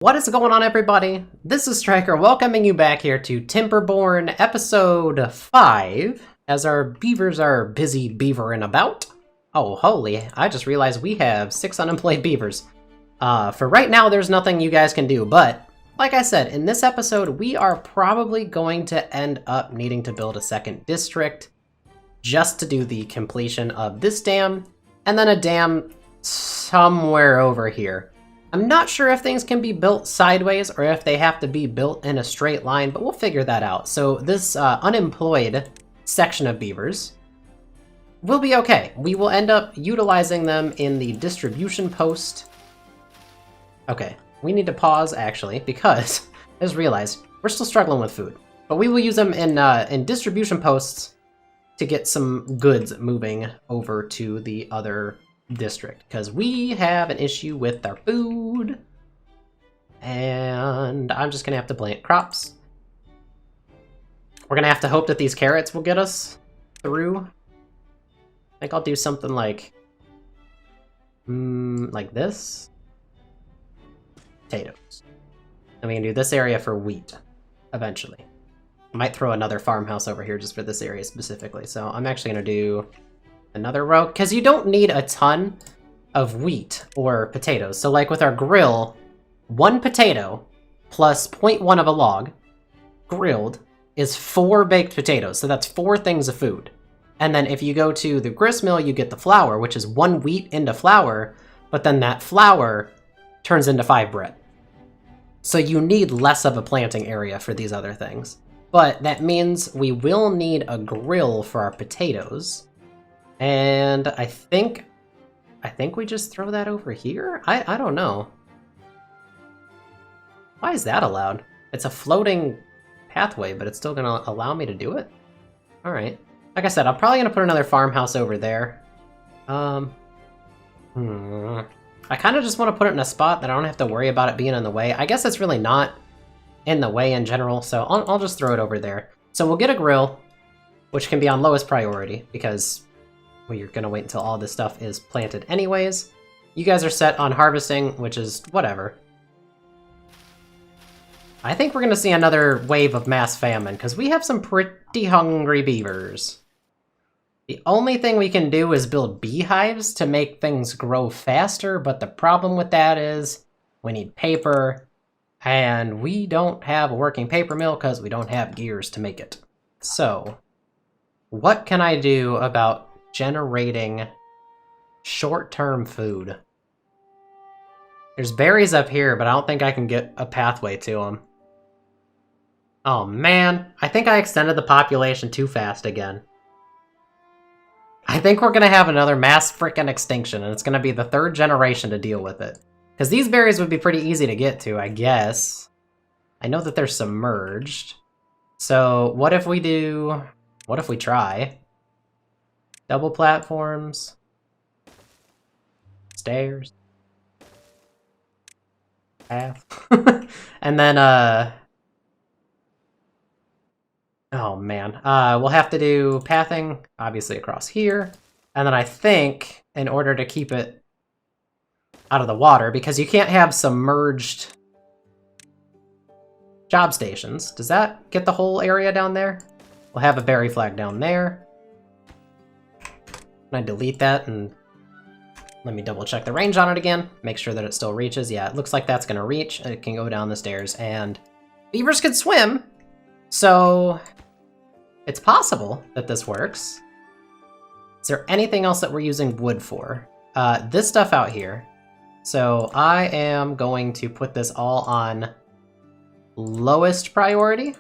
What is going on, everybody? This is Striker welcoming you back here to Timberborn episode 5, as our beavers are busy beavering about. Oh, holy, I just realized we have 6 unemployed beavers. For right now, there's nothing you guys can do, but like I said, in this episode, we are probably going to end up needing to build a second district just to do the completion of this dam, and then a dam somewhere over here. I'm not sure if things can be built sideways or if they have to be built in a straight line, but we'll figure that out. So this unemployed section of beavers will be okay. We will end up utilizing them in the distribution post. Okay, we need to pause, actually, because I just realized we're still struggling with food. But we will use them in distribution posts to get some goods moving over to the other district, because we have an issue with our food, and I'm just gonna have to plant crops. We're gonna have to hope that these carrots will get us through. I think I'll do something like this. Potatoes. And we can do this area for wheat eventually. I might throw another farmhouse over here just for this area specifically, so I'm actually gonna do another row, because you don't need a ton of wheat or potatoes. So like with our grill, 1 potato plus 0.1 of a log grilled is 4 baked potatoes. So that's 4 things of food. And then if you go to the grist mill, you get the flour, which is 1 wheat into flour, but then that flour turns into 5 bread. So you need less of a planting area for these other things. But that means we will need a grill for our potatoes. And I think we just throw that over here? I don't know. Why is that allowed? It's a floating pathway, but it's still gonna allow me to do it? Alright. Like I said, I'm probably gonna put another farmhouse over there. I kinda just want to put it in a spot that I don't have to worry about it being in the way. I guess it's really not in the way in general, so I'll just throw it over there. So we'll get a grill, which can be on lowest priority, because we're gonna wait until all this stuff is planted anyways. You guys are set on harvesting, which is whatever. I think we're gonna see another wave of mass famine, because we have some pretty hungry beavers. The only thing we can do is build beehives to make things grow faster, but the problem with that is we need paper, and we don't have a working paper mill because we don't have gears to make it. So, what can I do about generating short-term food? There's berries up here, but I don't think I can get a pathway to them. Oh man, I think I extended the population too fast again. I think we're gonna have another mass frickin' extinction, and it's gonna be the 3rd generation to deal with it. Because these berries would be pretty easy to get to, I guess. I know that they're submerged. So what if we try double platforms, stairs, path, and then, oh man, we'll have to do pathing, obviously, across here, and then I think, in order to keep it out of the water, because you can't have submerged job stations. Does that get the whole area down there? We'll have a berry flag down there. Can I delete that and let me double check the range on it again? Make sure that it still reaches. Yeah, it looks like that's gonna reach. It can go down the stairs, and beavers can swim, so it's possible that this works. Is there anything else that we're using wood for? This stuff out here. So I am going to put this all on lowest priority,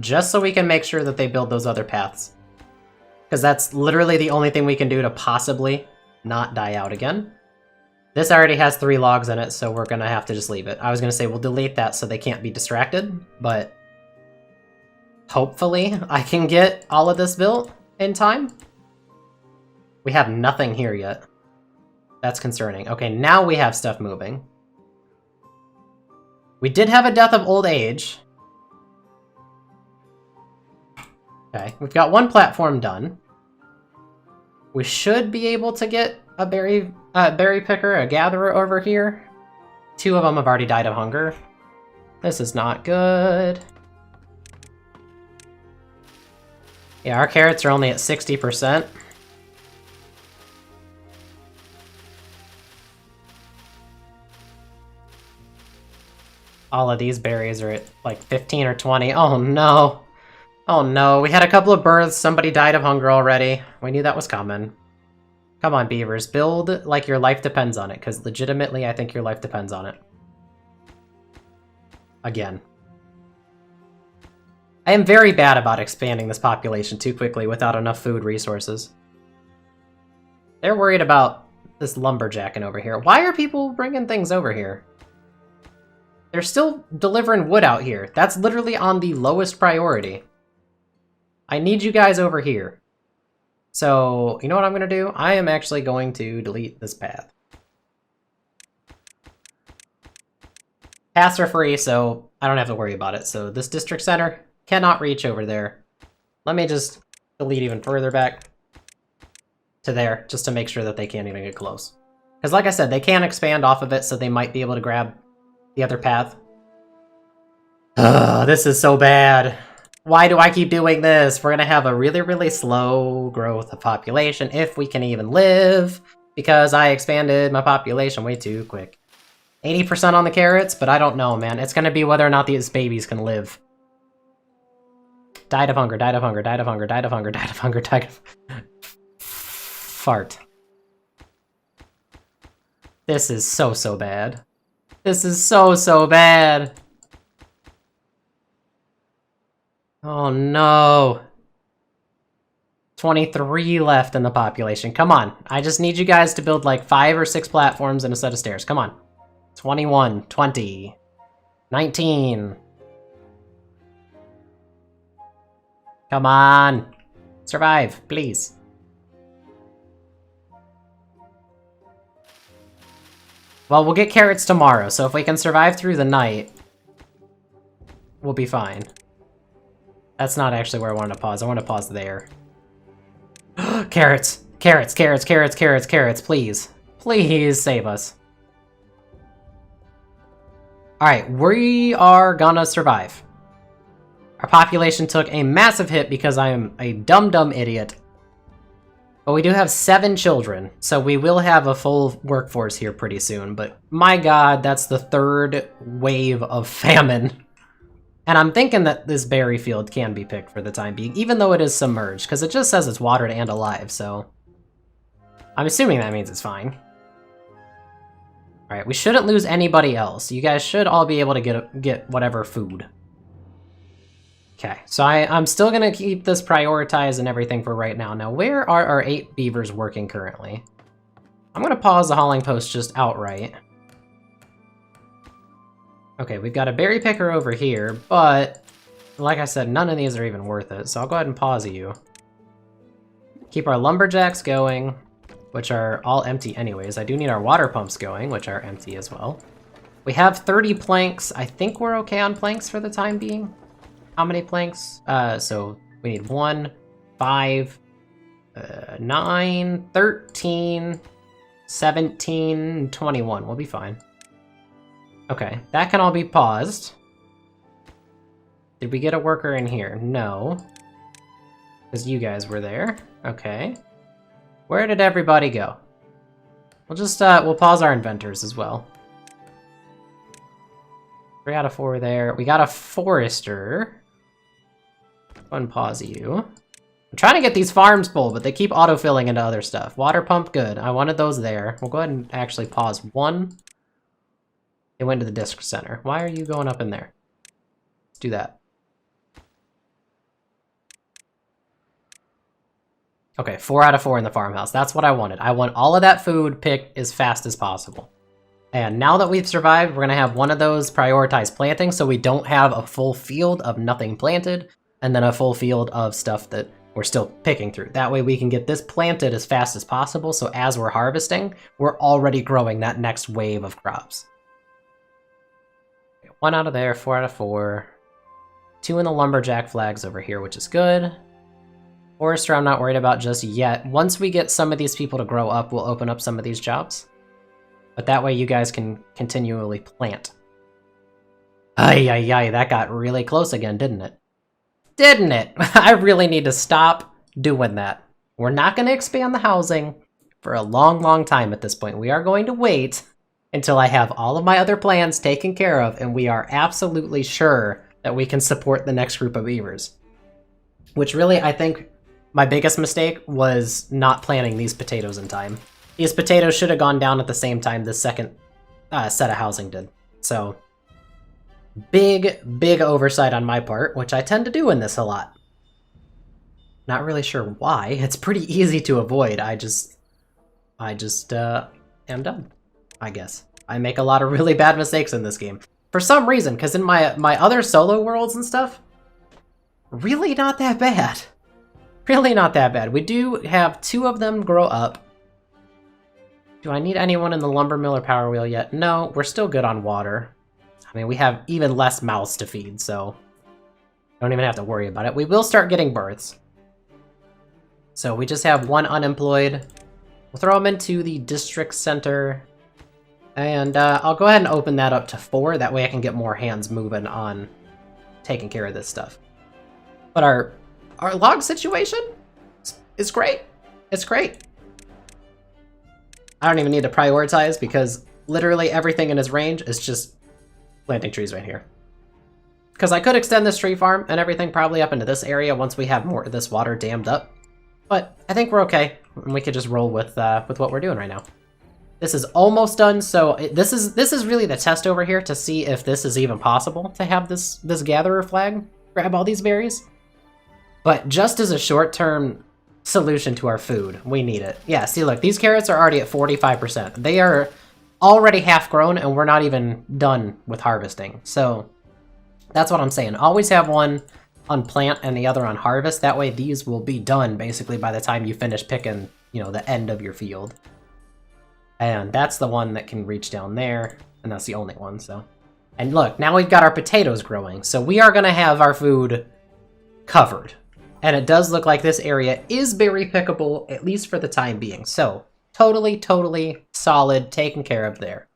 just so we can make sure that they build those other paths. Because that's literally the only thing we can do to possibly not die out again. This already has 3 logs in it, so we're gonna have to just leave it. I was gonna say we'll delete that so they can't be distracted, but hopefully I can get all of this built in time. We have nothing here yet. That's concerning. Okay, now we have stuff moving. We did have a death of old age. Okay, we've got 1 platform done. We should be able to get a berry berry picker, a gatherer over here. 2 of them have already died of hunger. This is not good. Yeah, our carrots are only at 60%. All of these berries are at like 15 or 20. Oh no. Oh no, we had a couple of births, somebody died of hunger already. We knew that was coming. Come on, beavers, build like your life depends on it, because legitimately I think your life depends on it. Again. I am very bad about expanding this population too quickly without enough food resources. They're worried about this lumberjacking over here. Why are people bringing things over here? They're still delivering wood out here. That's literally on the lowest priority. I need you guys over here. So, you know what I'm going to do? I am actually going to delete this path. Paths are free, so I don't have to worry about it. So this district center cannot reach over there. Let me just delete even further back to there, just to make sure that they can't even get close. Because like I said, they can expand off of it, so they might be able to grab the other path. Ugh, this is so bad. Why do I keep doing this? We're gonna have a really, really slow growth of population, if we can even live, because I expanded my population way too quick. 80% on the carrots, but I don't know, man. It's gonna be whether or not these babies can live. Died of hunger, died of hunger, died of hunger, died of hunger, died of hunger, died of... Fart. This is so, so bad. This is so, so bad. Oh no. 23 left in the population. Come on. I just need you guys to build like 5 or 6 platforms and a set of stairs. Come on. 21, 20, 19. Come on. Survive, please. Well, we'll get carrots tomorrow, so if we can survive through the night, we'll be fine. That's not actually where I wanted to pause. I want to pause there. Carrots! Carrots, carrots, carrots, carrots, carrots, please. Please save us. Alright, we are gonna survive. Our population took a massive hit because I am a dumb idiot. But we do have 7 children, so we will have a full workforce here pretty soon. But my god, that's the 3rd wave of famine. And I'm thinking that this berry field can be picked for the time being, even though it is submerged, because it just says it's watered and alive, so... I'm assuming that means it's fine. Alright, we shouldn't lose anybody else. You guys should all be able to get whatever food. Okay, so I'm still going to keep this prioritized and everything for right now. Now, where are our 8 beavers working currently? I'm going to pause the hauling post just outright. Okay, we've got a berry picker over here, but like I said, none of these are even worth it, so I'll go ahead and pause you. Keep our lumberjacks going, which are all empty anyways. I do need our water pumps going, which are empty as well. We have 30 planks. I think we're okay on planks for the time being. How many planks? So we need 1, 5, 9, 13, 17, 21. We'll be fine. Okay, that can all be paused. Did we get a worker in here? No. Because you guys were there. Okay. Where did everybody go? We'll just, we'll pause our inventors as well. 3 out of 4 there. We got a forester. Go ahead and pause you. I'm trying to get these farms full, but they keep autofilling into other stuff. Water pump, good. I wanted those there. We'll go ahead and actually pause 1. It went to the district center. Why are you going up in there? Let's do that. Okay, 4 out of 4 in the farmhouse. That's what I wanted. I want all of that food picked as fast as possible. And now that we've survived, we're going to have one of those prioritized plantings so we don't have a full field of nothing planted and then a full field of stuff that we're still picking through. That way we can get this planted as fast as possible, so as we're harvesting, we're already growing that next wave of crops. 1 out of there, 4 out of 4. 2 in the lumberjack flags over here, which is good. Forester I'm not worried about just yet. Once we get some of these people to grow up, we'll open up some of these jobs. But that way you guys can continually plant. Ay, ay, ay, that got really close again, didn't it? Didn't it? I really need to stop doing that. We're not going to expand the housing for a long, long time at this point. We are going to wait until I have all of my other plans taken care of, and we are absolutely sure that we can support the next group of beavers. Which really, I think, my biggest mistake was not planting these potatoes in time. These potatoes should have gone down at the same time the second set of housing did. So, big, big oversight on my part, which I tend to do in this a lot. Not really sure why. It's pretty easy to avoid. I just am dumb, I guess. I make a lot of really bad mistakes in this game. For some reason, because in my other solo worlds and stuff, really not that bad. Really not that bad. We do have 2 of them grow up. Do I need anyone in the lumber mill or power wheel yet? No, we're still good on water. I mean, we have even less mouths to feed, so don't even have to worry about it. We will start getting births. So we just have 1 unemployed. We'll throw them into the district center. And I'll go ahead and open that up to 4. That way I can get more hands moving on taking care of this stuff. But our log situation is great. It's great. I don't even need to prioritize because literally everything in his range is just planting trees right here. Because I could extend this tree farm and everything probably up into this area once we have more of this water dammed up. But I think we're okay. And we could just roll with what we're doing right now. This is almost done, so this is really the test over here to see if this is even possible to have this gatherer flag grab all these berries. But just as a short-term solution to our food, we need it. Yeah, see, look, these carrots are already at 45%. They are already half grown, and we're not even done with harvesting. So that's what I'm saying. Always have one on plant and the other on harvest. That way these will be done basically by the time you finish picking, you know, the end of your field. And that's the one that can reach down there, and that's the only one, so. And look, now we've got our potatoes growing, so we are going to have our food covered. And it does look like this area is berry pickable, at least for the time being. So, totally, totally solid, taken care of there.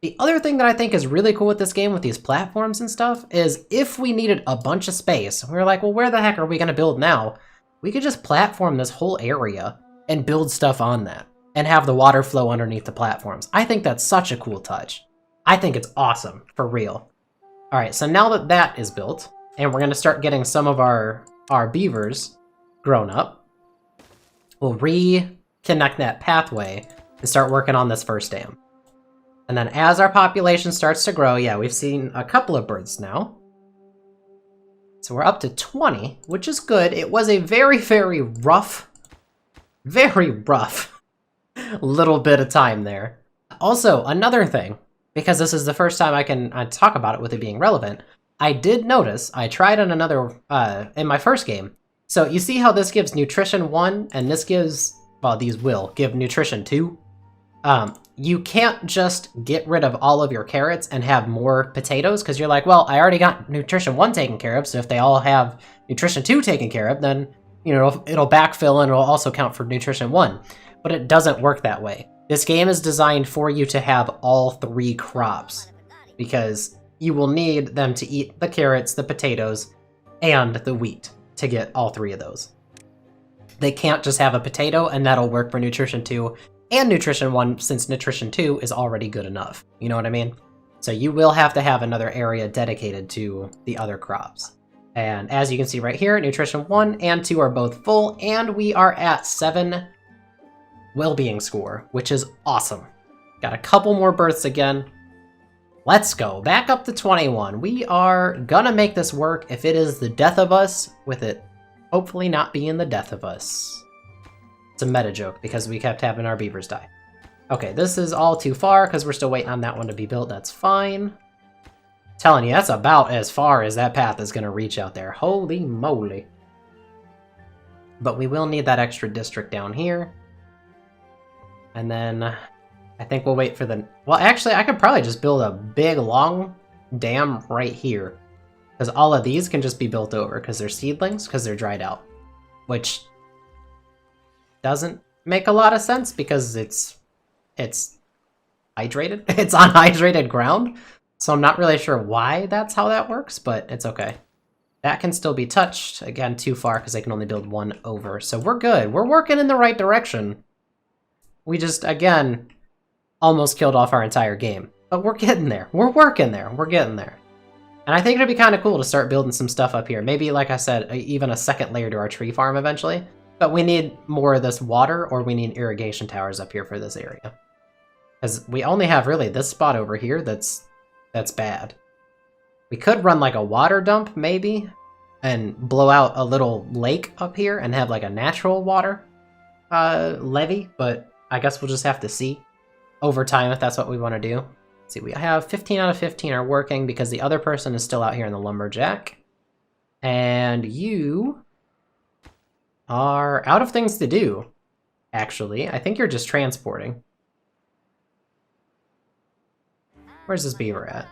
The other thing that I think is really cool with this game, with these platforms and stuff, is if we needed a bunch of space, we were like, well, where the heck are we going to build now? We could just platform this whole area and build stuff on that, and have the water flow underneath the platforms. I think that's such a cool touch. I think it's awesome, for real. All right, so now that that is built, and we're going to start getting some of our beavers grown up, we'll reconnect that pathway and start working on this first dam. And then as our population starts to grow, yeah, we've seen a couple of birds now. So we're up to 20, which is good. It was a very, very rough little bit of time there. Also, another thing, because this is the first time I can talk about it with it being relevant, I did notice, I tried on another, in my first game. So you see how this gives nutrition 1, and this gives, well, these will give nutrition 2. You can't just get rid of all of your carrots and have more potatoes, because you're like, well, I already got nutrition 1 taken care of, so if they all have nutrition 2 taken care of, then, you know, it'll backfill and it'll also count for nutrition 1. But it doesn't work that way. This game is designed for you to have all 3 crops, because you will need them to eat the carrots, the potatoes, and the wheat to get all 3 of those. They can't just have a potato and that'll work for nutrition 2 and nutrition 1, since nutrition 2 is already good enough. You know what I mean? So you will have to have another area dedicated to the other crops. And as you can see right here, nutrition 1 and 2 are both full, and we are at 7 well-being score, which is awesome. Got a couple more births again. Let's go. Back up to 21. We are gonna make this work if it is the death of us, with it hopefully not being the death of us. It's a meta joke because we kept having our beavers die. Okay, this is all too far because we're still waiting on that one to be built. That's fine. Telling you, that's about as far as that path is gonna reach out there. Holy moly. But we will need that extra district down here. And then I think we'll wait for the... Well, actually, I could probably just build a big, long dam right here. Because all of these can just be built over because they're seedlings, because they're dried out. Which doesn't make a lot of sense because it's hydrated. It's on hydrated ground. So I'm not really sure why that's how that works, but it's okay. That can still be touched. Again, too far because they can only build one over. So we're good. We're working in the right direction. We just, again, almost killed off our entire game. But we're getting there. We're working there. We're getting there. And I think it'd be kind of cool to start building some stuff up here. Maybe, like I said, even a second layer to our tree farm eventually. But we need more of this water, or we need irrigation towers up here for this area. Because we only have, really, this spot over here that's bad. We could run, like, a water dump, maybe, and blow out a little lake up here and have, like, a natural water levee. But I guess we'll just have to see over time if that's what we want to do. See, we have 15 out of 15 are working because the other person is still out here in the lumberjack. And you are out of things to do, actually. I think you're just transporting. Where's this beaver at?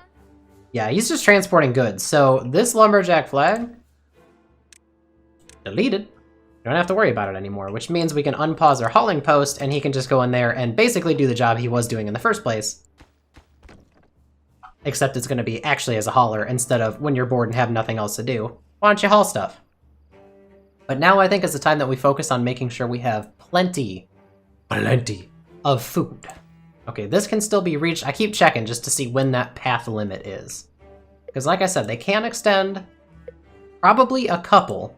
Yeah, he's just transporting goods. So this lumberjack flag, deleted. You don't have to worry about it anymore, which means we can unpause our hauling post and he can just go in there and basically do the job he was doing in the first place. Except it's going to be actually as a hauler instead of when you're bored and have nothing else to do. Why don't you haul stuff? But now I think is the time that we focus on making sure we have plenty of food. Okay, this can still be reached. I keep checking just to see when that path limit is. Because like I said, they can extend probably a couple.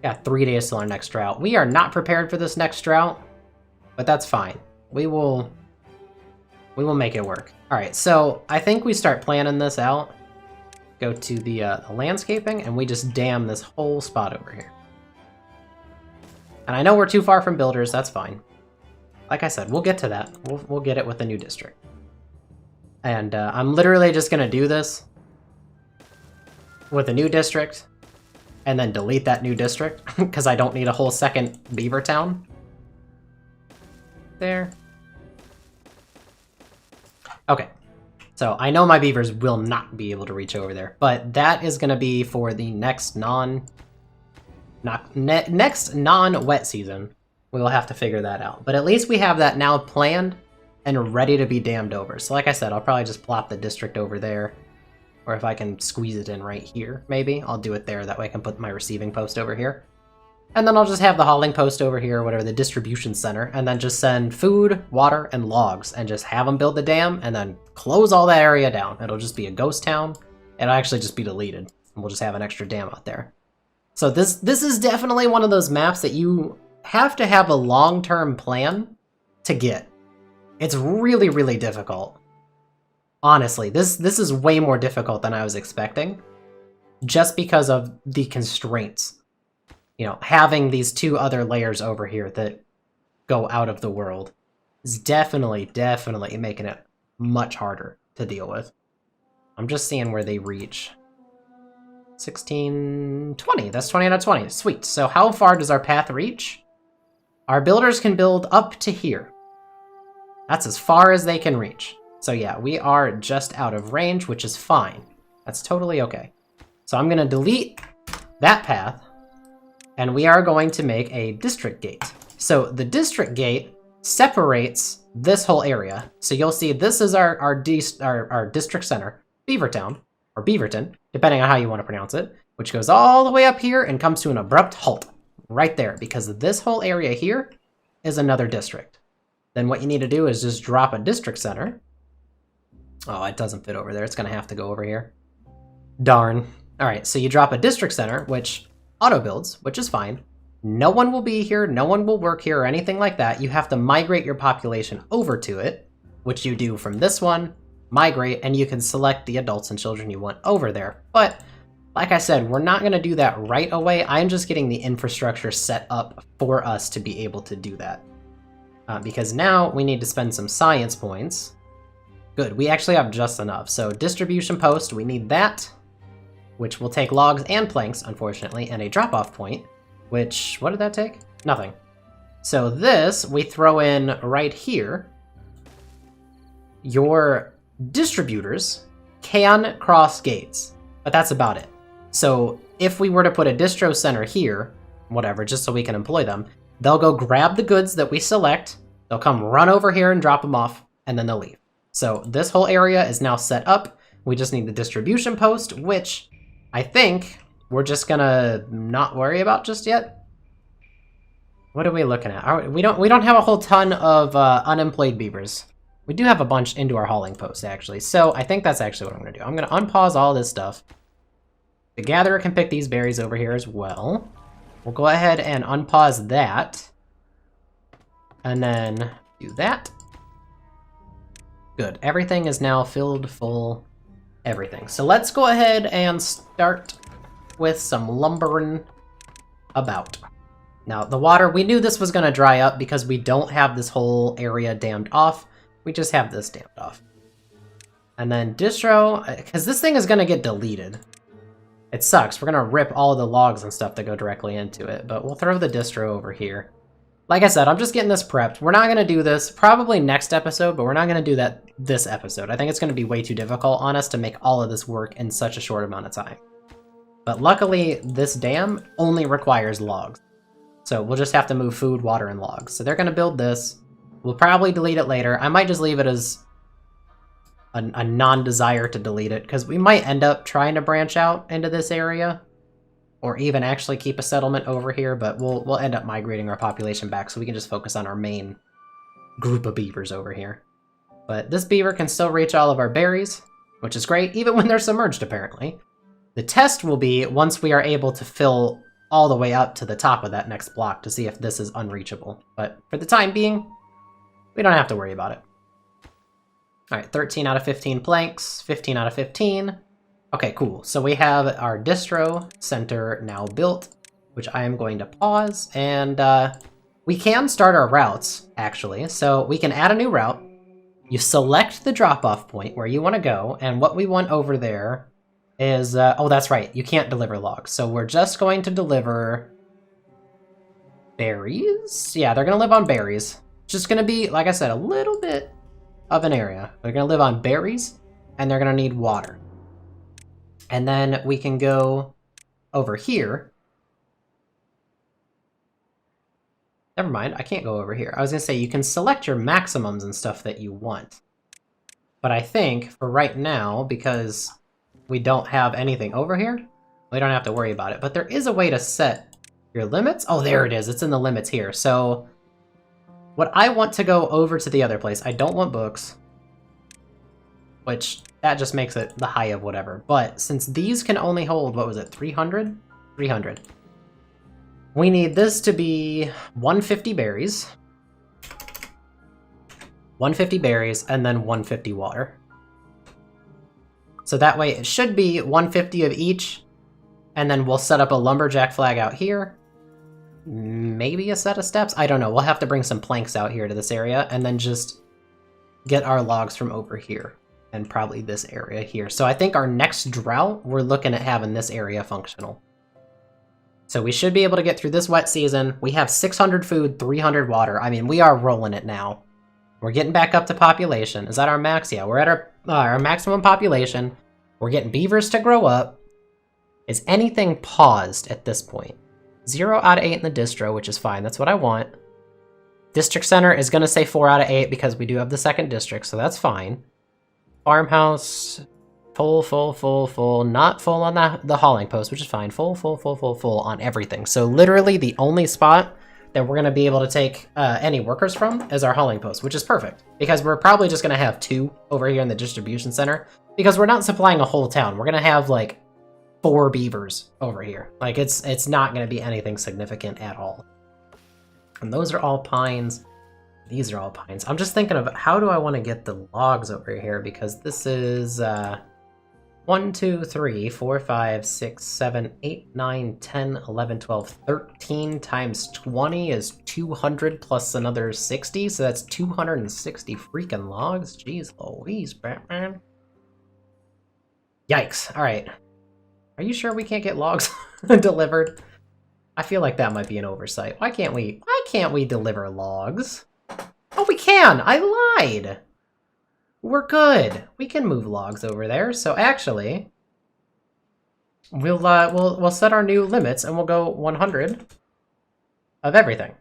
Got 3 days till our next drought. We are not prepared for this next drought, but that's fine. We will make it work. All right, so I think we start planning this out. Go to the landscaping, and we just dam this whole spot over here. And I know we're too far from builders, that's fine. Like I said, we'll get to that. We'll get it with the new district. And I'm literally just gonna do this with a new district, and then delete that new district, because I don't need a whole second beaver town. There. Okay, so I know my beavers will not be able to reach over there, but that is going to be for the next next non-wet season. We will have to figure that out, but at least we have that now planned and ready to be dammed over. So like I said, I'll probably just plop the district over there, or if I can squeeze it in right here, maybe I'll do it there. That way I can put my receiving post over here. And then I'll just have the hauling post over here, whatever, the distribution center, and then just send food, water, and logs, and just have them build the dam, and then close all that area down. It'll just be a ghost town. It'll actually just be deleted, and we'll just have an extra dam out there. So this is definitely one of those maps that you have to have a long-term plan to get. It's really, really difficult. Honestly, this is way more difficult than I was expecting, just because of the constraints. You know, having these 2 other layers over here that go out of the world is definitely making it much harder to deal with. I'm just seeing where they reach. 16, 20. That's 20 out of 20. Sweet. So how far does our path reach? Our builders can build up to here. That's as far as they can reach. So yeah, we are just out of range, which is fine. That's totally okay. So I'm going to delete that path. And we are going to make a district gate. So the district gate separates this whole area. So you'll see this is our district center, Beavertown, or Beaverton, depending on how you want to pronounce it, which goes all the way up here and comes to an abrupt halt right there, because this whole area here is another district. Then what you need to do is just drop a district center. Oh, it doesn't fit over there. It's going to have to go over here. Darn. All right, so you drop a district center, which auto builds, which is fine. No one will be here, no one will work here or anything like that. You have to migrate your population over to it, which you do from this one, migrate, and you can select the adults and children you want over there. But like I said, we're not going to do that right away. I'm just getting the infrastructure set up for us to be able to do that. Because now we need to spend some science points. Good, we actually have just enough. So distribution post, we need that, which will take logs and planks, unfortunately, and a drop-off point, which, what did that take? Nothing. So this, we throw in right here. Your distributors can cross gates, but that's about it. So if we were to put a distro center here, whatever, just so we can employ them, They'll go grab the goods that we select, they'll come run over here and drop them off, and then they'll leave. So this whole area is now set up. We just need the distribution post, which I think we're just gonna not worry about just yet. What are we looking at? We don't have a whole ton of unemployed beavers. We do have a bunch into our hauling post, actually. So I think that's actually what I'm gonna do. I'm gonna unpause all this stuff. The gatherer can pick these berries over here as well. We'll go ahead and unpause that. And then do that. Good. Everything is now filled full. Everything. So let's go ahead and start with some lumbering about. Now, the water, we knew this was going to dry up because we don't have this whole area dammed off. We just have this dammed off. And then distro, because this thing is going to get deleted. It sucks. We're going to rip all of the logs and stuff that go directly into it, but we'll throw the distro over here. Like I said, I'm just getting this prepped. We're not going to do this probably next episode, but we're not going to do that this episode. I think it's going to be way too difficult on us to make all of this work in such a short amount of time. But luckily, this dam only requires logs. So we'll just have to move food, water, and logs. So they're going to build this. We'll probably delete it later. I might just leave it as a non-desire to delete it, because we might end up trying to branch out into this area. Or even actually keep a settlement over here, but we'll end up migrating our population back so we can just focus on our main group of beavers over here. But this beaver can still reach all of our berries, which is great, even when they're submerged, apparently. The test will be once we are able to fill all the way up to the top of that next block to see if this is unreachable. But for the time being, we don't have to worry about it. Alright, 13 out of 15 planks, 15 out of 15. Okay, cool. So we have our distro center now built, which I am going to pause, and we can start our routes, actually. So we can add a new route. You select the drop-off point where you want to go, and what we want over there is, oh, that's right, you can't deliver logs. So we're just going to deliver berries? Yeah, they're going to live on berries. Just going to be, like I said, a little bit of an area. They're going to live on berries, and they're going to need water. And then we can go over here. Never mind, I can't go over here. I was going to say, you can select your maximums and stuff that you want. But I think, for right now, because we don't have anything over here, we don't have to worry about it. But there is a way to set your limits. Oh, there it is. It's in the limits here. So, what I want to go over to the other place, I don't want books. Which, that just makes it the high of whatever. But since these can only hold, what was it, 300? 300. We need this to be 150 berries. 150 berries, and then 150 water. So that way it should be 150 of each, and then we'll set up a lumberjack flag out here. Maybe a set of steps? I don't know. We'll have to bring some planks out here to this area, and then just get our logs from over here. And probably this area here. So I think our next drought, we're looking at having this area functional. So we should be able to get through this wet season. We have 600 food, 300 water. I mean, we are rolling it now. We're getting back up to population. Is that our max? Yeah, we're at our maximum population. We're getting beavers to grow up. Is anything paused at this point? 0 out of 8 in the distro, which is fine. That's what I want. District center is going to say 4 out of 8 because we do have the second district, so that's fine. Farmhouse, full, not full on the hauling post, which is fine. Full on everything. So literally the only spot that we're going to be able to take any workers from is our hauling post, which is perfect. Because we're probably just going to have 2 over here in the distribution center. Because we're not supplying a whole town. We're going to have like 4 beavers over here. Like it's not going to be anything significant at all. And those are all pines. These are all pines. I'm just thinking of how do I want to get the logs over here, because this is 1, 2, 3, 4, 5, 6, 7, 8, 9, 10, 11, 12, 13 times 20 is 200 plus another 60, so that's 260 freaking logs. Jeez Louise, Batman. Yikes. Alright. Are you sure we can't get logs delivered? I feel like that might be an oversight. Why can't we deliver logs? Oh, we can! I lied! We're good. We can move logs over there. So actually, we'll set our new limits and we'll go 100 of everything.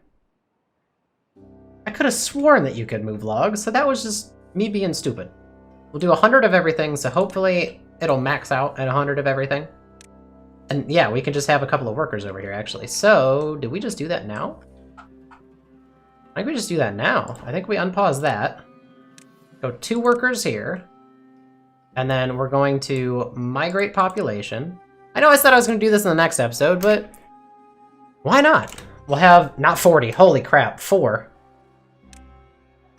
could have sworn that you could move logs, so that was just me being stupid. We'll do 100 of everything, so hopefully it'll max out at 100 of everything. And yeah, we can just have a couple of workers over here, actually. So, did we just do that now? I think we just do that now. I think we unpause that. Go 2 workers here. And then we're going to migrate population. I know I said I was going to do this in the next episode, but why not? We'll have, not 40, holy crap, 4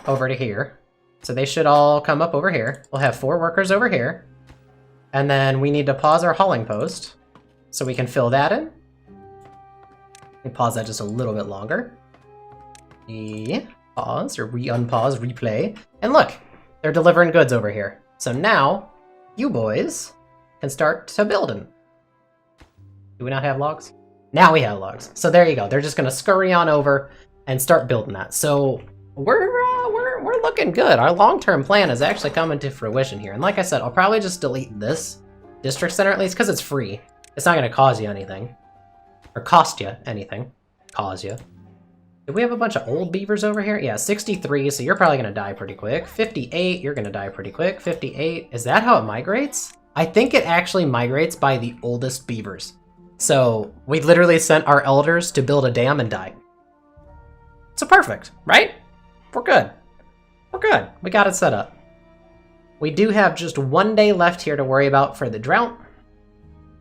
over to here. So they should all come up over here. We'll have 4 workers over here. And then we need to pause our hauling post so we can fill that in. Let me pause that just a little bit longer. Pause, or re-unpause, replay. And look, they're delivering goods over here. So now, you boys can start to building. Do we not have logs? Now we have logs. So there you go. They're just gonna scurry on over and start building that. So we're looking good. Our long-term plan is actually coming to fruition here. And like I said, I'll probably just delete this district center at least because it's free. It's not gonna cause you anything. Or cost you anything. Cause you. Do we have a bunch of old beavers over here? Yeah, 63, so you're probably gonna die pretty quick. 58, you're gonna die pretty quick. 58, is that how it migrates? I think it actually migrates by the oldest beavers. So we literally sent our elders to build a dam and die. So perfect, right? We're good. We're good. We got it set up. We do have just 1 day left here to worry about for the drought.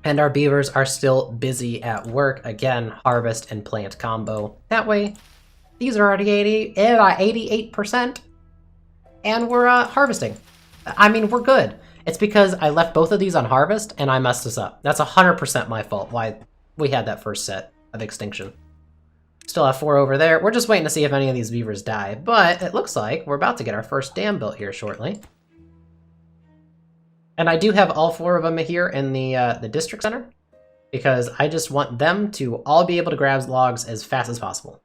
And our beavers are still busy at work. Again, harvest and plant combo. That way, these are already 88%. And we're harvesting. I mean, we're good. It's because I left both of these on harvest and I messed this up. That's 100% my fault why we had that first set of extinction. Still have 4 over there. We're just waiting to see if any of these beavers die, but it looks like we're about to get our first dam built here shortly. And I do have all 4 of them here in the district center because I just want them to all be able to grab logs as fast as possible.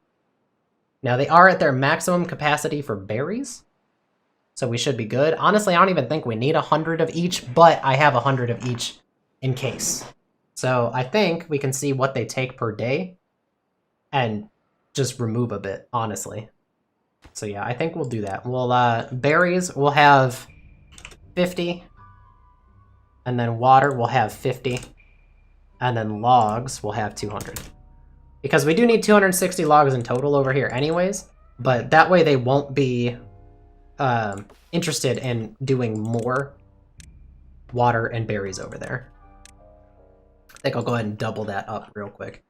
Now they are at their maximum capacity for berries, so we should be good. Honestly, I don't even think we need 100 of each, but I have 100 of each in case. So I think we can see what they take per day and just remove a bit, honestly. So yeah, I think we'll do that. We'll, berries, we'll have 50. And then water, we'll have 50. And then logs, we'll have 200. Because we do need 260 logs in total over here anyways. But that way they won't be interested in doing more water and berries over there. I think I'll go ahead and double that up real quick.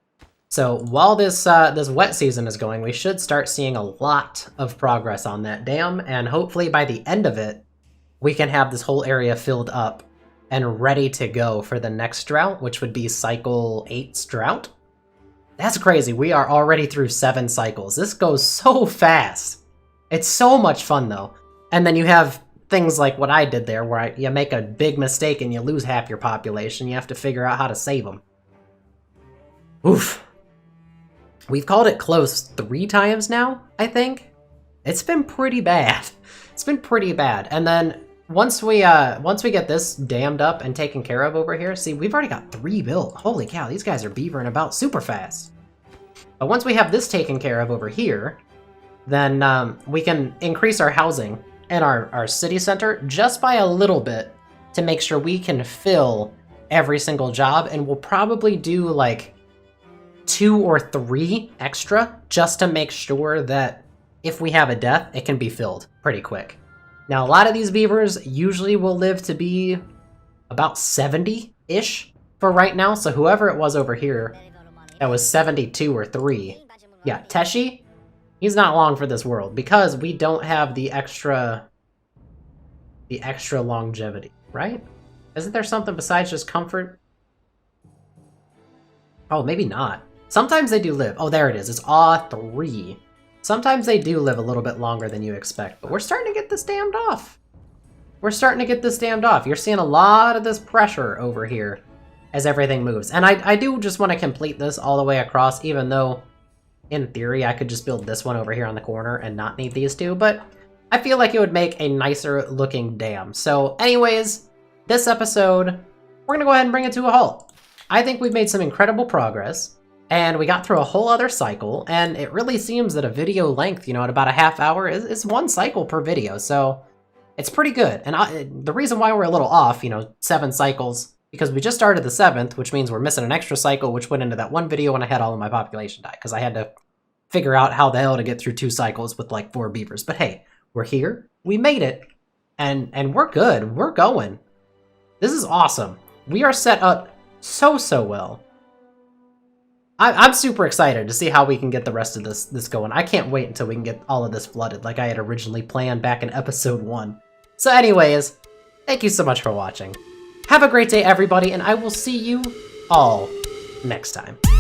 So while this wet season is going, we should start seeing a lot of progress on that dam. And hopefully by the end of it, we can have this whole area filled up and ready to go for the next drought, which would be cycle 8's drought. That's crazy. We are already through 7 cycles. This goes so fast. It's so much fun though. And then you have things like what I did there, where you make a big mistake and you lose half your population. You have to figure out how to save them. Oof. We've called it close 3 times now, I think. It's been pretty bad. It's been pretty bad. And then once we get this dammed up and taken care of over here, see, we've already got 3 built. Holy cow, these guys are beavering about super fast. But once we have this taken care of over here, then we can increase our housing in our city center just by a little bit to make sure we can fill every single job. And we'll probably do like 2 or 3 extra just to make sure that if we have a death, it can be filled pretty quick. Now, a lot of these beavers usually will live to be about 70-ish for right now. So whoever it was over here that was 72 or 3. Yeah, Teshi, he's not long for this world because we don't have the extra longevity, right? Isn't there something besides just comfort? Oh, maybe not. Sometimes they do live. Oh, there it is. It's Awe 3. Sometimes they do live a little bit longer than you expect, but we're starting to get this dammed off. We're starting to get this dammed off. You're seeing a lot of this pressure over here as everything moves. And I do just want to complete this all the way across, even though in theory I could just build this one over here on the corner and not need these 2, but I feel like it would make a nicer looking dam. So anyways, this episode, we're gonna go ahead and bring it to a halt. I think we've made some incredible progress. And we got through a whole other cycle, and it really seems that a video length, at about a half hour is one cycle per video, so it's pretty good. And the reason why we're a little off, 7 cycles, because we just started the 7th, which means we're missing an extra cycle, which went into that one video when I had all of my population die, because I had to figure out how the hell to get through 2 cycles with like 4 beavers. But hey, we're here, we made it, and we're good, we're going. This is awesome. We are set up so well. I'm super excited to see how we can get the rest of this going. I can't wait until we can get all of this flooded like I had originally planned back in episode 1. So anyways, thank you so much for watching. Have a great day, everybody, and I will see you all next time.